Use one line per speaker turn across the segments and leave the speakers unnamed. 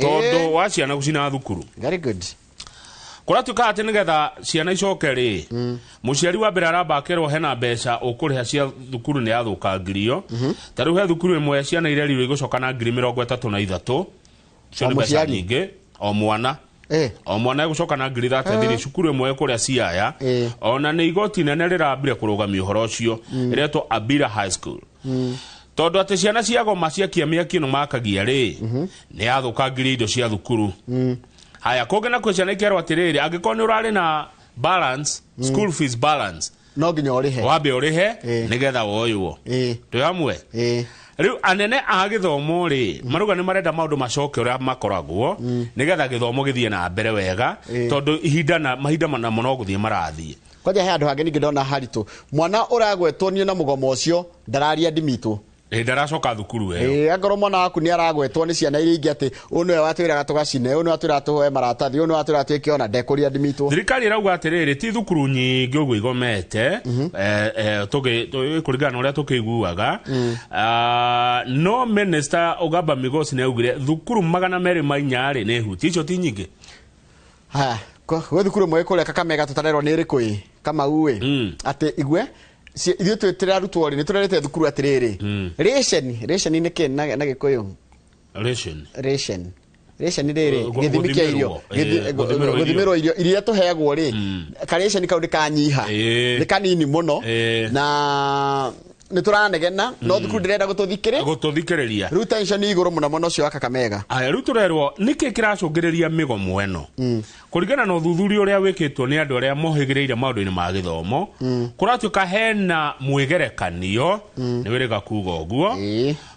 Todo wa ciana gucina thukuru.
Very good.
Kora tuka ati nigetha ciana icoke ri muciari wa mbere arabakerwo hena mbeca ukuriha cia thukuru ni athukangirio taru he thukuru imwe ciana irerirwo igucoka na 33,000 cio ni mbeca nyingi o mwana o mwana gucoka na 33 cukuru imwe kuria Siaya ona ni igoti nene rirambire kurugamia uhoro ucio iretwo Abira High School tondu ati ciana ciagoma ciakia miaki no makagia ri ni athukangirio indo cia thukuru. Haya kogena kweciana ikerwo atiriri angikoni urari na balance school fees balance
no ginya urihe
wabe urihe nigetha woywo twi hamwe riu anene a githomo ri maruga ni marenda maundu macoke uria makoragwo nigetha githomo githie na mbere wega tondu ihinda na mahinda mana muno guthie marathie
kwaja he andu hangi ningi ndona haritu mwana uragwetwo ni na mugomo ucio ndararia ndimitu
ndaracoka thukuru eyo
agoro mwana waku ni aragwetwo ni ciana iria ingi ati unwe watwiraga tugacine unwe watwira tuhe maratathi unwe watwira twike ona ndekuria ndimitu
thirikari irauga atiriri ti thukuru nyingi uguo igomete kuringana uria tukiguaga no minister Ogamba Migosi ne ugire thukuru 204 ni huti icio ti nyingi
ha we thukuru mwe kuria Kakamega tutarerwo ni iriku kama uwe ati igwe ithuĩ twĩtĩra arutwo rĩ nĩtũrerete thukuru atirĩrĩ ration nĩ kĩ na gĩkũyũ ration rĩrĩ gĩthimi kĩa irio gũthimĩrwo irio iria tũheagwo rĩ ka ration kau nĩkanyiha nĩ kanini mũno na nĩtũranegena no thukuru ndĩrenda gũtũthikĩrĩria rĩu tension nĩ igũrũ mũno mũno ũcio wa Kakamega
aya rĩu tũrerwo nĩkĩ kĩracũngĩrĩria mĩgomo ĩno kũringana na ũthuthuria ũrĩa wĩkĩtwo nĩ andũ arĩa mohĩgĩrĩire maũndũ-inĩ ma gĩthomo kũratuĩka hena mwĩgerekanio nĩ wĩrĩga kuga ũguo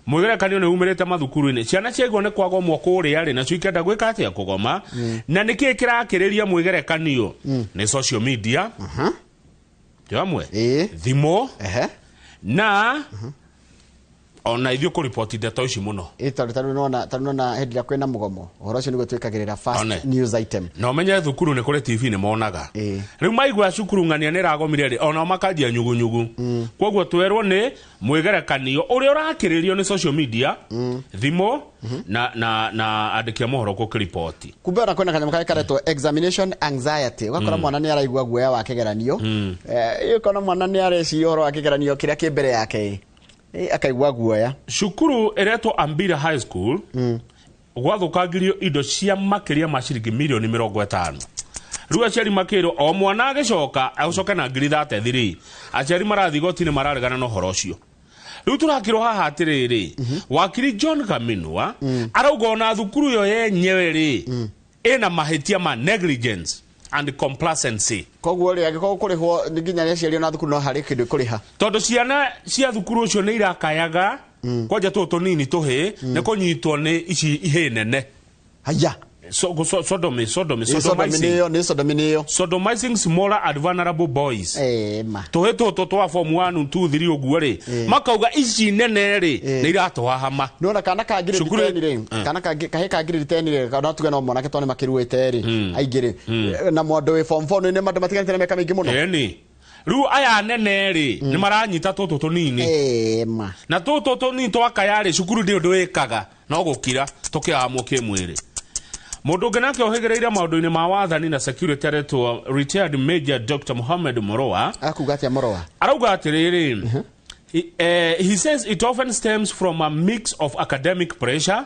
mwĩgerekanio nĩ umĩrĩte mathukuru-inĩ ciana ciaigwo nĩ kwagomwo kũrĩa rĩ nacio ikenda gwĩka atĩa kũgoma na nĩkĩ kĩrakĩrĩria mwĩgerekanio nĩ social media jamwe thimo na ona ithio ku report ndeto ici muno
taru na headline kwena mugomo uhoro ucio niguo twikagirira fast news item
no menye thukuru ni kuri TV ni monaga riu maigwa cukuru ngania ni ragomire ri ona makanjia nyugunyugu koguo twerwo ni mwigerekanio uria urakiririo ni social media thimo na andikia mohoro ku report
kumbe ona kwena kanyama karetwo examination anxiety wakora mwana ni araigwa guoya wa kigeranio ikona mwana ni areci uhoro wa kigeranio kiria ki mbere yake akaigwa guoya
cukuru eretwo Ambira High School gwathukangirio indo cia makiria ma ciringi milioni 50 riu aciari makirwo o mwana agicoka agucoka na 33 aciari marathi goti-inĩ mararegana na uhoro ucio riu turakirwo haha atiriri wakiri John Kaminwa arauga ona thukuru yo yenyewe ri ina mahitia ma negligence and complacency
koguo ri agiko kurihwo nginya ni aciari na thukuru no hari kindu kuriha
tondu ciana cia thukuru ucio ni irakayaga kwanja tutunini tuhi ni kunyitwo ni ici ihe nene
haya
sodomizing smaller and vulnerable boys tuhi tutu twa form 1 2 3 uguo ri makauga ici nene ri ni iratwahama
nona kana kangire diteni ri kana kahe kangire diteni ri kana tuge no mona ke tone makiruite ri aingire na mondo we form 4 ni mathematics ni meka mingi muno
eni riu aya nene ri ni maranyita tutu tunini na tutu tunini twakaya ri cukuru ndi undu wikaga no gukira tukiamwo kimwiri mundu ngenake ohegereire maundu-ini ma wathani na security aretwo retired Major Dr. Mohamed Moroa
akuga atia Moroa
arauga atiriri he says it often stems from a mix of academic pressure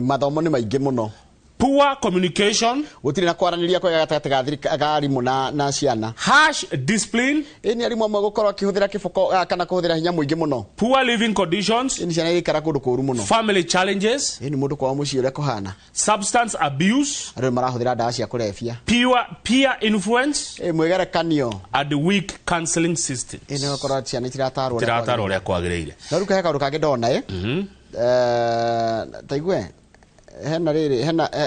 mathomo ni maingi muno
poor communication
gutiri na kwaraniria kwa gatagati ga arimu na ciana
harsh discipline
ni arimu amwe gukorwo akihuthira kiboko kana kuhuthira hinya muingi muno
poor living conditions
ni ciana ikara kundu kuru muno
family challenges
ni mundu kwa muci uria kuhana
substance abuse
ari marahuthira ndawa cia kurefia
peer influence
mwigerekanio
and weak counseling systems
ni gukorwo ciana
itirataro uria kwagiriire
na ruka he kaundu kangi ndona taigwe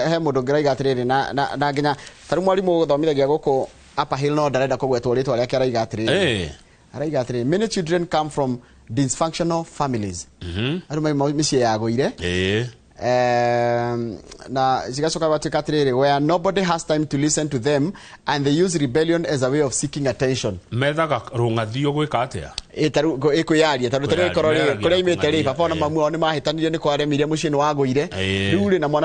he mundu ngiraiga atiriri na nginya taru mwarimu guthomithagia guku Upper Hill no ndarenda kugwetwo ritwa riake araiga atiriri araiga atiriri many children come from dysfunctional families aruma micii yaguire na zigacoka batuika atiriri where nobody has time to listen to them and they use rebellion as a way of seeking attention
methaga rungathio gwika atia
ikuyaria tondu tari korori kuria imite ri papa na mamu ao ni mahitanirio ni kwaremire mucii ni wagũire riu ri na mwana